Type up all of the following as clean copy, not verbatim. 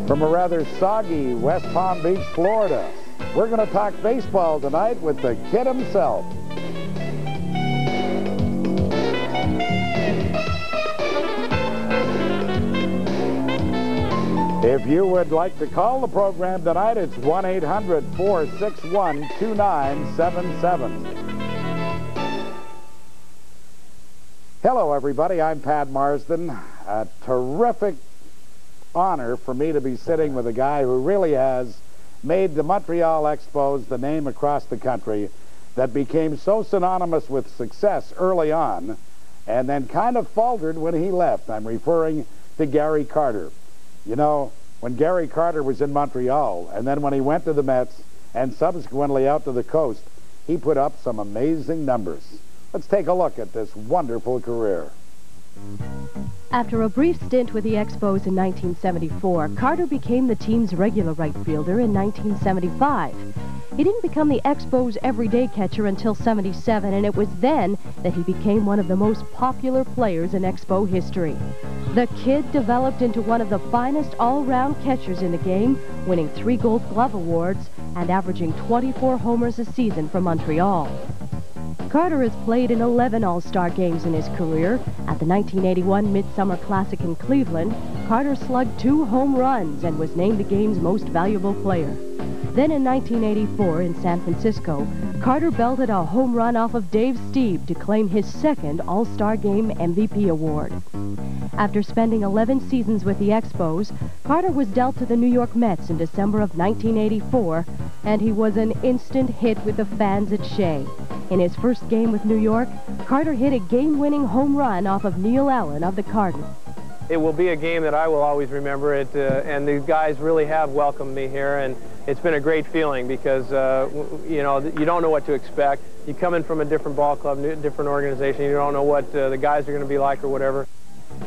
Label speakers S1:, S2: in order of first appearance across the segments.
S1: From a rather soggy West Palm Beach, Florida, we're going to talk baseball tonight with the kid himself. If you would like to call the program tonight, it's 1-800-461-2977. Hello, everybody. I'm Pat Marsden. A terrific honor for me to be sitting with a guy who really has made the Montreal Expos the name across the country that became so synonymous with success early on and then kind of faltered when he left. I'm referring to Gary Carter. You know, when Gary Carter was in Montreal and then when he went to the Mets and subsequently out to the coast, he put up some amazing numbers. Let's take a look at this wonderful career.
S2: After a brief stint with the Expos in 1974, Carter became the team's regular right fielder in 1975. He didn't become the Expos' everyday catcher until '77, and it was then that he became one of the most popular players in Expo history. The kid developed into one of the finest all-round catchers in the game, winning 3 Gold Glove awards and averaging 24 homers a season for Montreal. Carter has played in 11 All-Star games in his career. At the 1981 Midsummer Classic in Cleveland, Carter slugged 2 home runs and was named the game's most valuable player. Then in 1984 in San Francisco, Carter belted a home run off of Dave Stieb to claim his 2nd All-Star Game MVP award. After spending 11 seasons with the Expos, Carter was dealt to the New York Mets in December of 1984, and he was an instant hit with the fans at Shea. In his first game with New York, Carter hit a game-winning home run off of Neil Allen of the Cardinals.
S3: It will be a game that I will always remember it, and the guys really have welcomed me here, and it's been a great feeling because, you know, you don't know what to expect. You come in from a different ball club, different organization, you don't know what the guys are going to be like or whatever.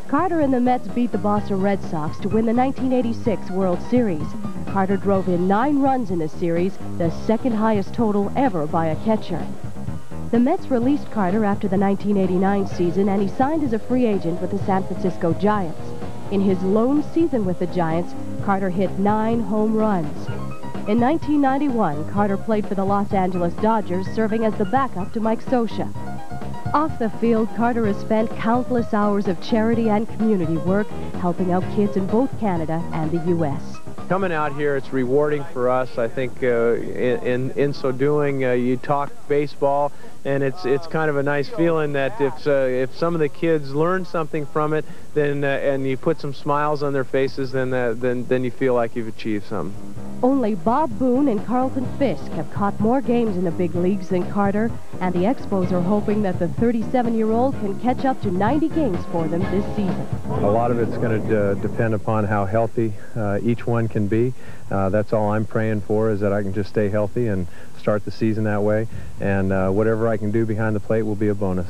S2: Carter and the Mets beat the Boston Red Sox to win the 1986 World Series. Carter drove in 9 runs in the series, the 2nd highest total ever by a catcher. The Mets released Carter after the 1989 season, and he signed as a free agent with the San Francisco Giants. In his lone season with the Giants, Carter hit 9 home runs. In 1991, Carter played for the Los Angeles Dodgers, serving as the backup to Mike Scioscia. Off the field, Carter has spent countless hours of charity and community work, helping out kids in both Canada and the U.S.
S3: Coming out here, it's rewarding for us. I think in so doing, you talk baseball, and it's kind of a nice feeling that if some of the kids learn something from it, then and you put some smiles on their faces, then you feel like you've achieved something.
S2: Only Bob Boone and Carlton Fisk have caught more games in the big leagues than Carter, and the Expos are hoping that the 37-year-old can catch up to 90 games for them this season.
S4: A lot of it's going to depend upon how healthy each one can be. That's all I'm praying for, is that I can just stay healthy and start the season that way, and whatever I can do behind the plate will be a bonus.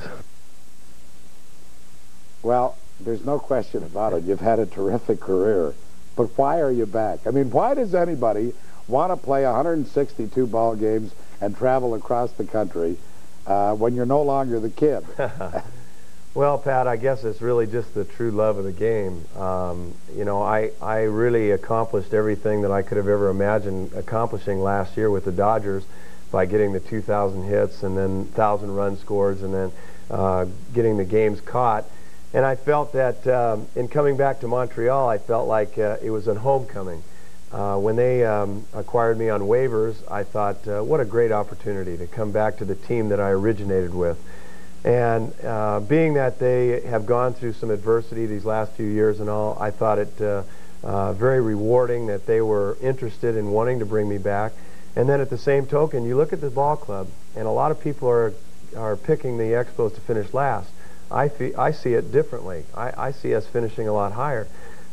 S1: Well, there's no question about it. You've had a terrific career. But why are you back? I mean, why does anybody want to play 162 ball games and travel across the country when you're no longer the kid?
S4: Well, Pat, I guess it's really just the true love of the game. You know, I really accomplished everything that I could have ever imagined accomplishing last year with the Dodgers by getting the 2,000 hits and then 1,000 runs scored and then getting the games caught. And I felt that in coming back to Montreal, I felt like it was a homecoming. When they acquired me on waivers, I thought, what a great opportunity to come back to the team that I originated with. And being that they have gone through some adversity these last few years and all, I thought it very rewarding that they were interested in wanting to bring me back. And then at the same token, you look at the ball club, and a lot of people are picking the Expos to finish last. I see it differently. I see us finishing a lot higher.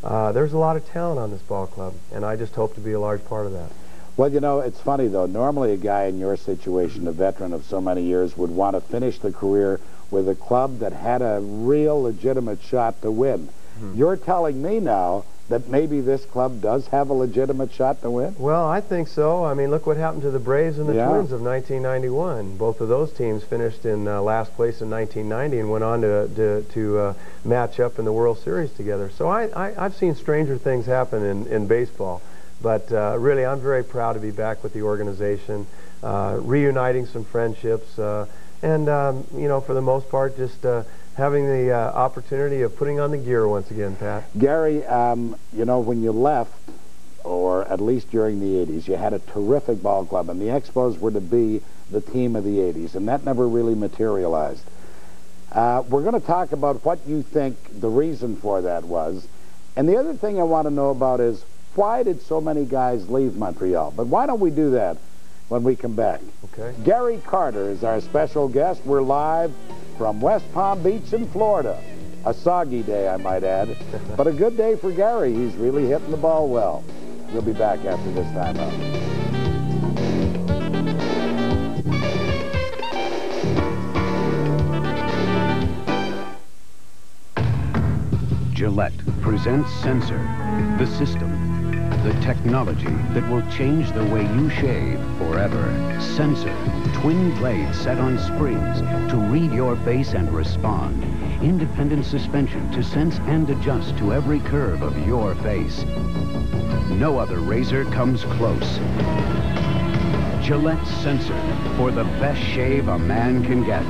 S4: There's a lot of talent on this ball club, and I just hope to be a large part of that.
S1: Well, you know, it's funny, though. Normally a guy in your situation, a veteran of so many years, would want to finish the career with a club that had a real legitimate shot to win. You're telling me now that maybe this club does have a legitimate shot to win?
S4: Well, I think so. I mean, look what happened to the Braves and the Twins of 1991. Both of those teams finished in last place in 1990 and went on to match up in the World Series together. So I've seen stranger things happen in baseball. But really, I'm very proud to be back with the organization, reuniting some friendships, and, you know, for the most part, just having the opportunity of putting on the gear once again, Pat.
S1: Gary, you know, when you left, or at least during the 80s, you had a terrific ball club, and the Expos were to be the team of the 80s, and that never really materialized. We're going to talk about what you think the reason for that was. And the other thing I want to know about is, why did so many guys leave Montreal? But why don't we do that when we come back?
S4: Okay.
S1: Gary Carter is our special guest. We're live from West Palm Beach in Florida. A soggy day, I might add, but a good day for Gary. He's really hitting the ball well. We'll be back after this time out.
S5: Gillette presents Sensor, the system, the technology that will change the way you shave forever. Sensor, twin blades set on springs to read your face and respond. Independent suspension to sense and adjust to every curve of your face. No other razor comes close. Gillette Sensor, for the best shave a man can get.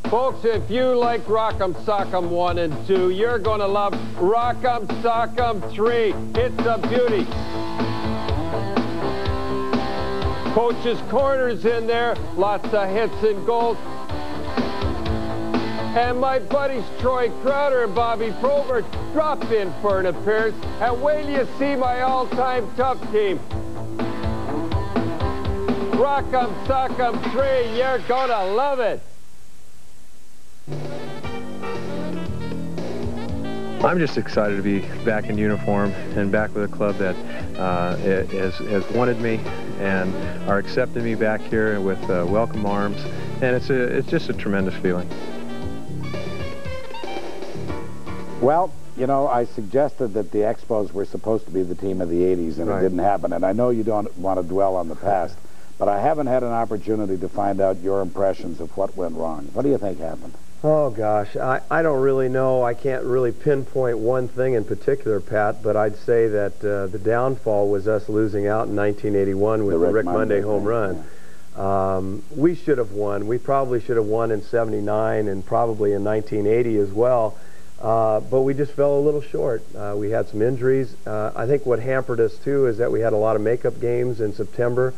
S6: Folks, if you like Rock'em Sock'em 1 and 2, you're going to love Rock'em Sock'em 3. It's a beauty. Coach's Corner's in there, lots of hits and goals. And my buddies Troy Crowder and Bobby Probert drop in for an appearance. And wait till you see my all-time tough team. Rock'em Sock'em 3, you're going to love it.
S3: I'm just excited to be back in uniform and back with a club that has wanted me and are accepting me back here with welcome arms, and it's just a tremendous feeling.
S1: Well, you know, I suggested that the Expos were supposed to be the team of the 80s, and
S3: Right.
S1: It didn't happen. And I know you don't want to dwell on the past, but I haven't had an opportunity to find out your impressions of what went wrong. What do you think happened?
S4: Oh, gosh, I don't really know. I can't really pinpoint one thing in particular, Pat, but I'd say that the downfall was us losing out in 1981 with the Rick Monday home run.
S1: Yeah.
S4: We should have won. We probably should have won in 79 and probably in 1980 as well, but we just fell a little short. We had some injuries. I think what hampered us, too, is that we had a lot of makeup games in September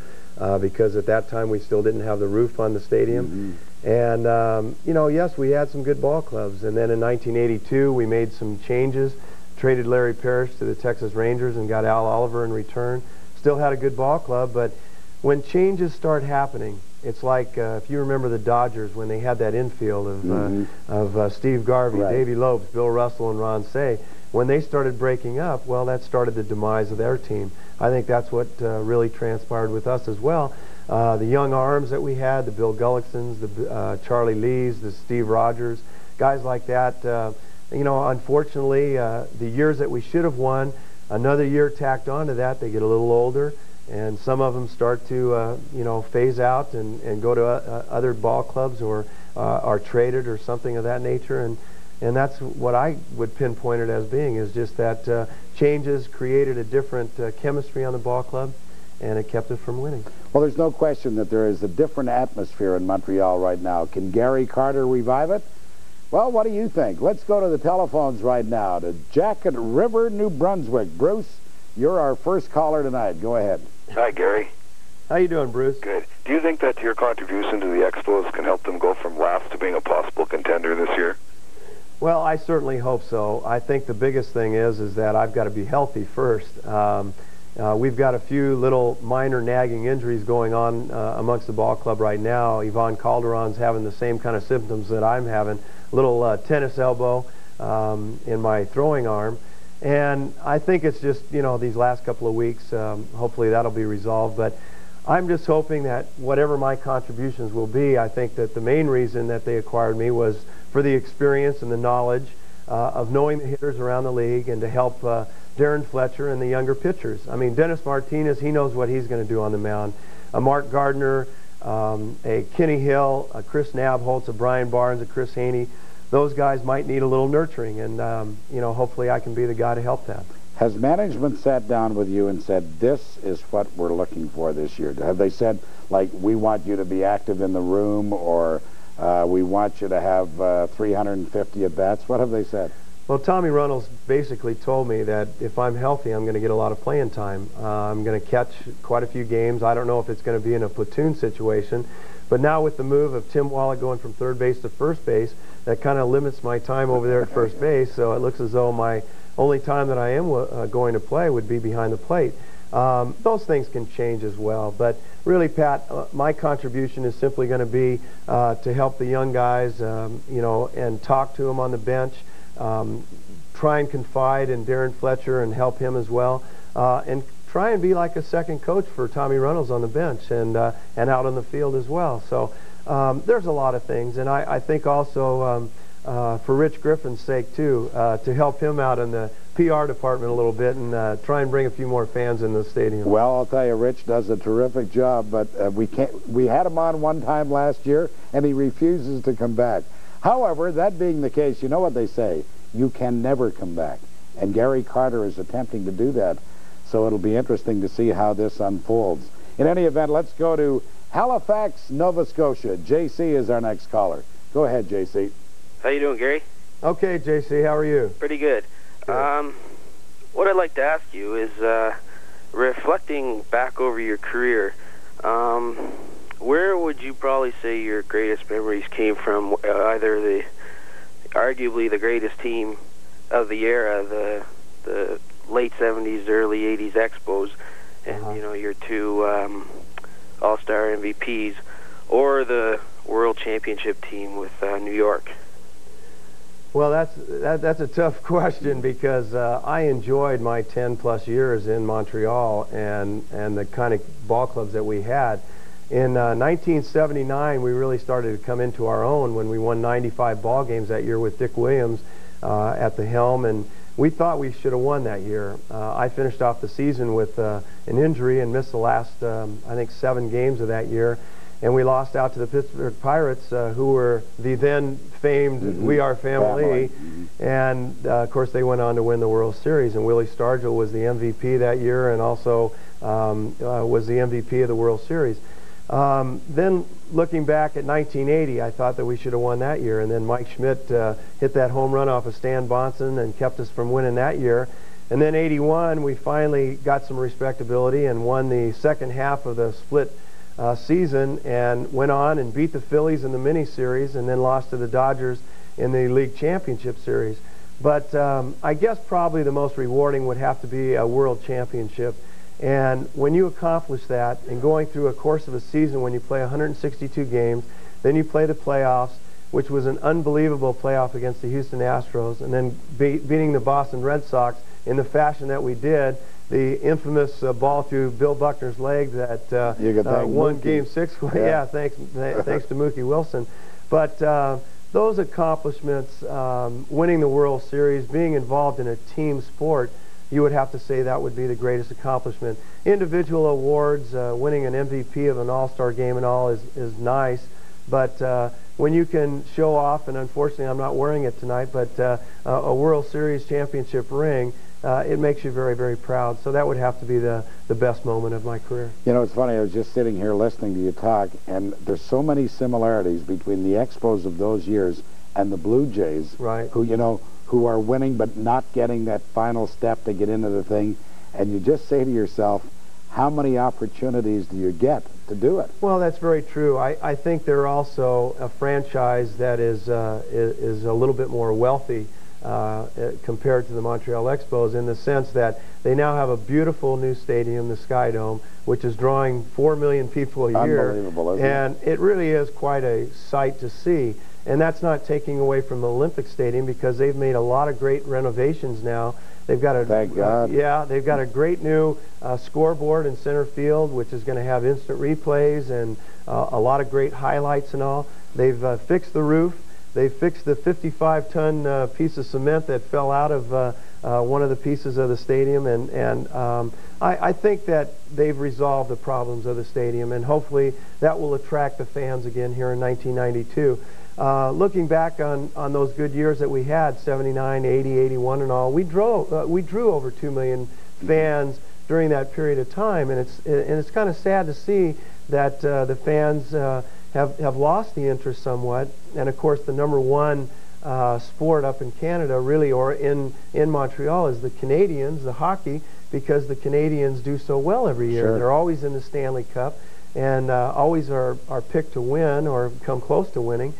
S4: because at that time we still didn't have the roof on the stadium.
S1: Mm-hmm.
S4: And, you know, yes, we had some good ball clubs. And then in 1982, we made some changes, traded Larry Parrish to the Texas Rangers and got Al Oliver in return. Still had a good ball club, but when changes start happening, it's like if you remember the Dodgers when they had that infield of Steve Garvey,
S1: Right.
S4: Davey Lopes, Bill Russell, and Ron Say. When they started breaking up, well, that started the demise of their team. I think that's what really transpired with us as well. The young arms that we had, the Bill Gullicksons, the Charlie Lees, the Steve Rogers, guys like that. You know, unfortunately, the years that we should have won, another year tacked onto that, they get a little older, and some of them start to, you know, phase out and go to other ball clubs or are traded or something of that nature. And that's what I would pinpoint it as being, is just that changes created a different chemistry on the ball club, and it kept it from winning.
S1: Well, there's no question that there is a different atmosphere in Montreal right now. Can Gary Carter revive it? Well, what do you think? Let's go to the telephones right now to Jacket River, New Brunswick. Bruce, you're our first caller tonight. Go ahead.
S7: Hi, Gary.
S4: How you doing, Bruce?
S7: Good. Do you think that your contribution to the Expos can help them go from last to being a possible contender this year?
S4: Well, I certainly hope so. I think the biggest thing is that I've got to be healthy first. We've got a few little minor nagging injuries going on amongst the ball club right now. Yvonne Calderon's having the same kind of symptoms that I'm having, a little tennis elbow in my throwing arm. And I think it's just, you know, these last couple of weeks, hopefully that'll be resolved. But I'm just hoping that whatever my contributions will be, I think that the main reason that they acquired me was for the experience and the knowledge. of knowing the hitters around the league and to help Darren Fletcher and the younger pitchers. I mean, Dennis Martinez, he knows what he's going to do on the mound. Mark Gardner, a Kenny Hill, a Chris Nabholz, a Brian Barnes, a Chris Haney, those guys might need a little nurturing, and you know, hopefully I can be the guy to help that.
S1: Has management sat down with you and said, this is what we're looking for this year? Have they said, like, we want you to be active in the room, or we want you to have 350 at-bats? What have they said?
S4: Well, Tommy Runnels basically told me that if I'm healthy, I'm going to get a lot of playing time. I'm going to catch quite a few games. I don't know if it's going to be in a platoon situation, but now with the move of Tim Wallach going from third base to first base, that kind of limits my time over there at first base, so it looks as though my only time that I am going to play would be behind the plate. Those things can change as well, but really, Pat, my contribution is simply going to be to help the young guys, you know, and talk to them on the bench, try and confide in Darren Fletcher and help him as well, and try and be like a second coach for Tommy Runnels on the bench and out on the field as well. So there's a lot of things, and I think also for Rich Griffin's sake too, to help him out in the PR department a little bit and try and bring a few more fans in the stadium.
S1: Well, I'll tell you, Rich does a terrific job, but we had him on one time last year, and he refuses to come back. However, that being the case, you know what they say, you can never come back. And Gary Carter is attempting to do that, so it'll be interesting to see how this unfolds. In any event, let's go to Halifax, Nova Scotia. JC is our next caller. Go ahead, JC.
S8: How you doing, Gary?
S4: Okay, JC, how are you?
S8: Pretty good. What I'd like to ask you is, reflecting back over your career, where would you probably say your greatest memories came from? Either arguably the greatest team of the era, the late 70s, early 80s Expos, and you know, your two All-Star MVPs, or the World Championship team with New York.
S4: Well, that's a tough question, because I enjoyed my 10-plus years in Montreal and the kind of ball clubs that we had. In 1979, we really started to come into our own when we won 95 ball games that year with Dick Williams at the helm, and we thought we should have won that year. I finished off the season with an injury and missed the last, I think, 7 games of that year. And we lost out to the Pittsburgh Pirates, who were the then famed We Are Family. And, of course, they went on to win the World Series. And Willie Stargell was the MVP that year and also was the MVP of the World Series. Then, looking back at 1980, I thought that we should have won that year. And then Mike Schmidt hit that home run off of Stan Bonson and kept us from winning that year. And then 81, we finally got some respectability and won the second half of the split season and went on and beat the Phillies in the mini-series and then lost to the Dodgers in the league championship series. But I guess probably the most rewarding would have to be a world championship. And when you accomplish that and going through a course of a season when you play 162 games, then you play the playoffs, which was an unbelievable playoff against the Houston Astros, and then beating the Boston Red Sox in the fashion that we did, the infamous ball through Bill Buckner's leg that won Game 6. Yeah, thanks to Mookie Wilson. But those accomplishments, winning the World Series, being involved in a team sport, you would have to say that would be the greatest accomplishment. Individual awards, winning an MVP of an All-Star game and all is nice, but when you can show off, and unfortunately I'm not wearing it tonight, but a World Series championship ring, it makes you very, very proud. So that would have to be the best moment of my career.
S1: You know, it's funny, I was just sitting here listening to you talk, and there's so many similarities between the Expos of those years and the Blue Jays,
S4: right,
S1: who are winning but not getting that final step to get into the thing, and you just say to yourself, how many opportunities do you get to do it?
S4: Well, that's very true. I think they're also a franchise that is a little bit more wealthy compared to the Montreal Expos, in the sense that they now have a beautiful new stadium, the Sky Dome, which is drawing 4 million people a year.
S1: Unbelievable, isn't
S4: and it really is quite a sight to see. And that's not taking away from the Olympic Stadium, because they've made a lot of great renovations now. They've got a
S1: Thank God.
S4: Yeah, they've got a great new scoreboard in center field, which is going to have instant replays and a lot of great highlights and all. They've fixed the roof. They fixed the 55-ton piece of cement that fell out of one of the pieces of the stadium, and I think that they've resolved the problems of the stadium, and hopefully that will attract the fans again here in 1992. Looking back on those good years that we had, 79, 80, 81 and all, we drew over 2 million fans during that period of time, and it's kind of sad to see that the fans have lost the interest somewhat. And of course the #1 sport up in Canada, really, or in Montreal, is the Canadians, the hockey, because the Canadians do so well every year.
S1: Sure.
S4: They're always in the Stanley Cup, and always are picked to win or come close to winning.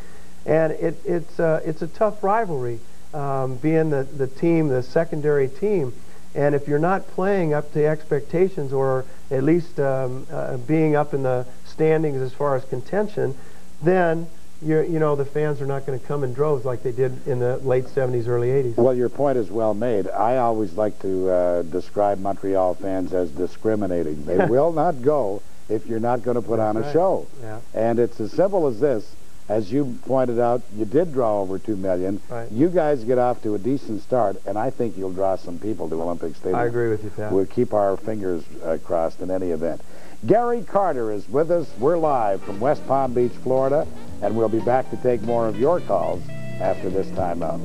S4: And it's a tough rivalry, being the team, the secondary team. And if you're not playing up to expectations, or at least being up in the standings as far as contention, then the fans are not going to come in droves like they did in the late 70s, early 80s.
S1: Well, your point is well made. I always like to describe Montreal fans as discriminating. They will not go if you're not going to put on a show.
S4: Yeah.
S1: And it's as simple as this. As you pointed out, you did draw over 2 million.
S4: Right.
S1: You guys get off to a decent start, and I think you'll draw some people to Olympic Stadium.
S4: I agree with you, Pat.
S1: We'll keep our fingers crossed in any event. Gary Carter is with us. We're live from West Palm Beach, Florida, and we'll be back to take more of your calls after this time out.